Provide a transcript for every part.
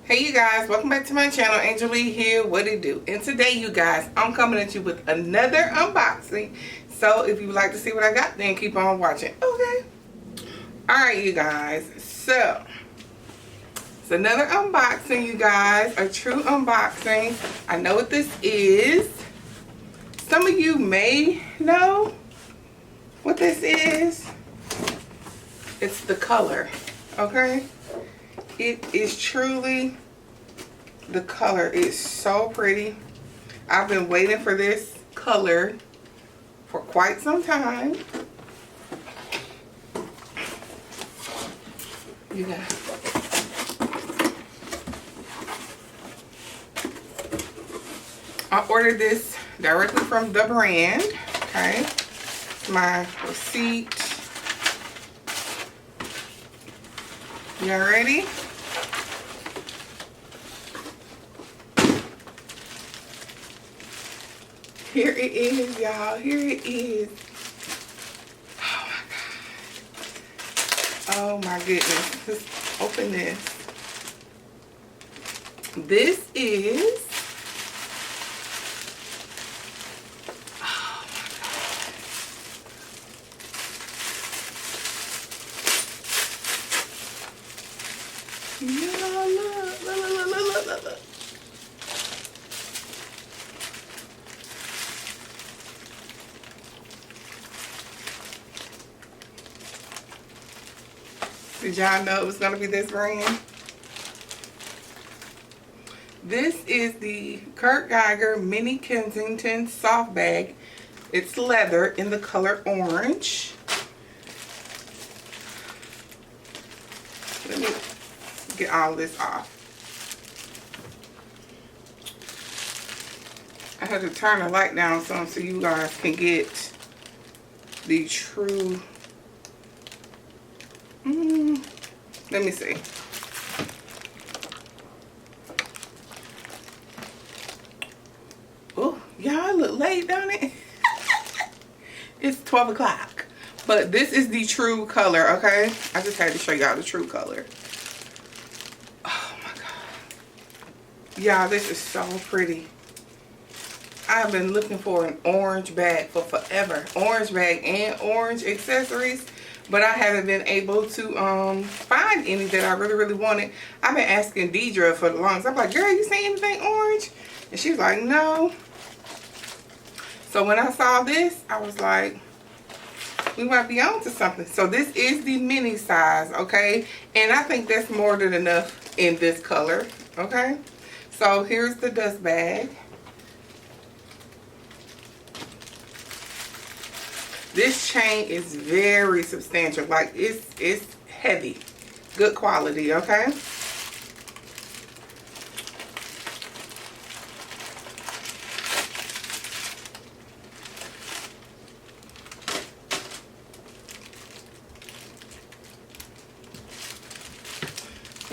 Hey you guys, welcome back to my channel. Angel here, what it do? And today you guys, I'm coming at you with another unboxing. So if you would like to see what I got, then keep on watching. Okay. Alright you guys, so it's another unboxing you guys, a true unboxing. I know what this is. Some of you may know what this is. It's the color, okay? It is truly, the color is so pretty. I've been waiting for this color for quite some time. You guys. I ordered this directly from the brand, okay? My receipt. Y'all ready? Here it is, y'all. Here it is. Oh my God. Oh my goodness. Let's open this. This is, oh my God. Y'all look. Did y'all know it was going to be this brand? This is the Geiger Mini Kensington soft bag. It's leather in the color orange. Let me get all this off. I had to turn the light down some so you guys can get the true. Let me see. Oh, y'all look late, don't it? It's 12 o'clock. But this is the true color, okay? I just had to show y'all the true color. Oh my God. Y'all, this is so pretty. I've been looking for an orange bag for forever. Orange bag and orange accessories. But I haven't been able to find any that I really wanted. I've been asking Deidre for the longest. I'm like, girl, you see anything orange? And she's like, no. So when I saw this, I was like, we might be on to something. So this is the mini size, okay? And I think that's more than enough in this color, okay? So here's the dust bag. This chain is very substantial. Like it's heavy. Good quality, okay?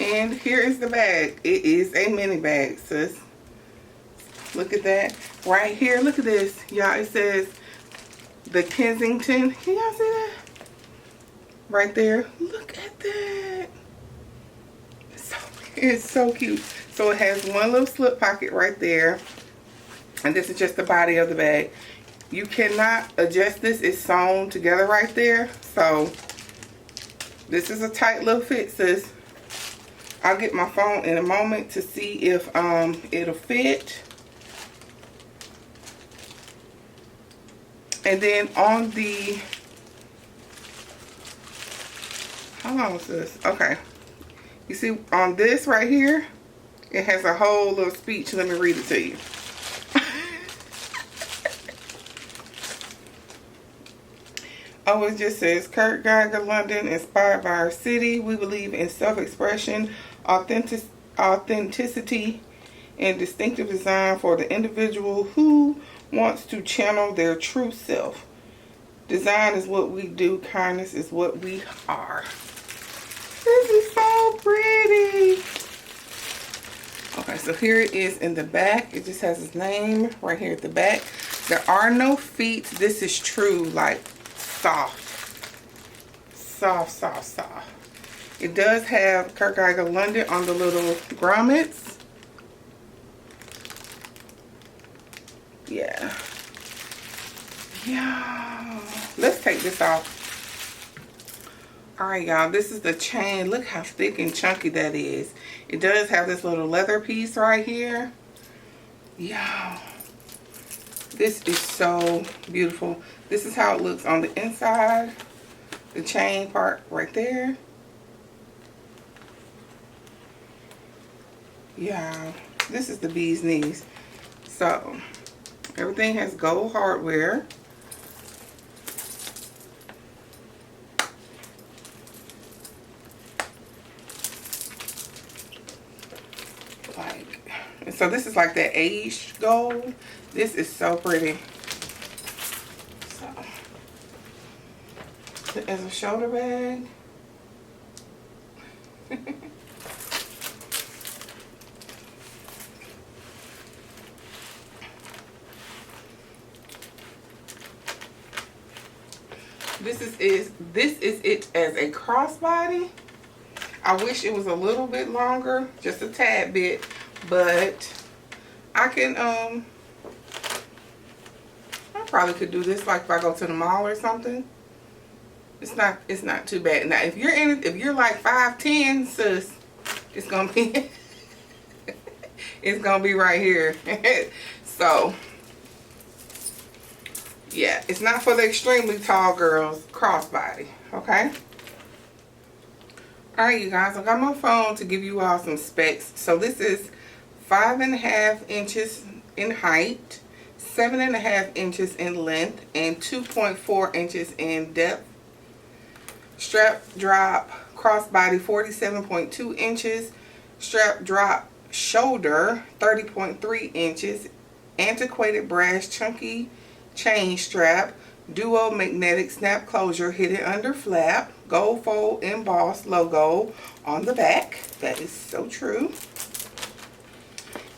And here is the bag. It is a mini bag, sis. Look at that. Right here, look at this. Y'all, it says the Kensington. Can y'all see that? Right there. Look at that. It's so cute. So it has one little slip pocket right there. And this is just the body of the bag. You cannot adjust this. It's sewn together right there. So this is a tight little fit, sis. I'll get my phone in a moment to see if it'll fit. And then on the, how long is this? Okay. You see on this right here, it has a whole little speech. Let me read it to you. Oh, it just says, Geiger, London, inspired by our city. We believe in self-expression, authenticity, and distinctive design for the individual who wants to channel their true self. Design is what we do. Kindness is what we are. This is so pretty. Okay, so here it is in the back. It just has his name right here at the back. There are no feet. This is true, like soft. Soft. It does have Kurt Geiger London on the little grommets. Yeah. Yeah. Let's take this off. Alright, y'all. This is the chain. Look how thick and chunky that is. It does have this little leather piece right here. Yeah. This is so beautiful. This is how it looks on the inside. The chain part right there. Yeah. This is the bee's knees. So, everything has gold hardware. So this is like that aged gold. This is so pretty. So, as a shoulder bag. This is it as a crossbody. I wish it was a little bit longer, just a tad bit, but I can I probably could do this like if I go to the mall or something. It's not too bad. Now if you're like 5'10", sis, it's gonna be it's gonna be right here. So yeah, it's not for the extremely tall girls. Crossbody, okay? Alright, you guys, I got my phone to give you all some specs. So this is 5.5 inches in height, 7.5 inches in length, and 2.4 inches in depth. Strap drop crossbody 47.2 inches. Strap drop shoulder 30.3 inches. Antiquated brass chunky chain strap. Duo magnetic snap closure hidden under flap. Gold fold embossed logo on the back. That is so true.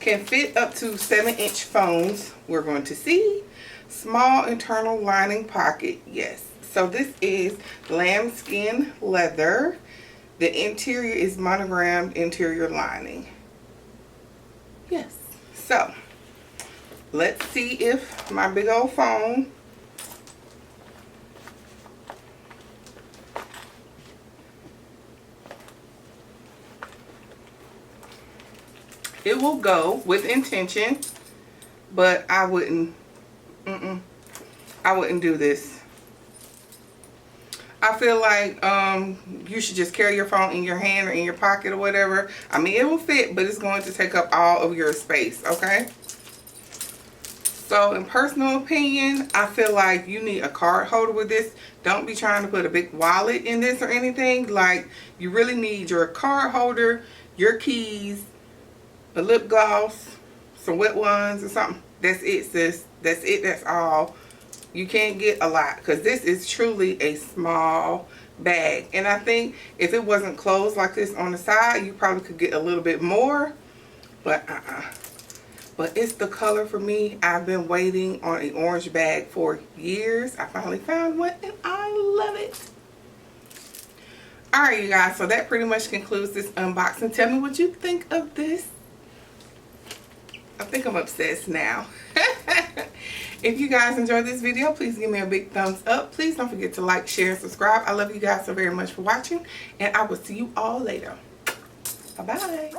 Can fit up to 7-inch phones. We're going to see. Small internal lining pocket. Yes. So this is lambskin leather. The interior is monogrammed interior lining. Yes. So let's see if my big old phone it will go with intention, but I wouldn't do this. I feel like you should just carry your phone in your hand or in your pocket or whatever. I mean, it will fit, but it's going to take up all of your space, okay? So in personal opinion, I feel like you need a card holder with this. Don't be trying to put a big wallet in this or anything. Like, you really need your card holder, your keys, a lip gloss, some wet ones or something. That's it, sis. That's it. That's all. You can't get a lot because this is truly a small bag. And I think if it wasn't closed like this on the side, you probably could get a little bit more. But But it's the color for me. I've been waiting on an orange bag for years. I finally found one and I love it. Alright, you guys. So that pretty much concludes this unboxing. Tell me what you think of this. I think I'm obsessed now. If you guys enjoyed this video, please give me a big thumbs up. Please don't forget to like, share, and subscribe. I love you guys so very much for watching. And I will see you all later. Bye-bye.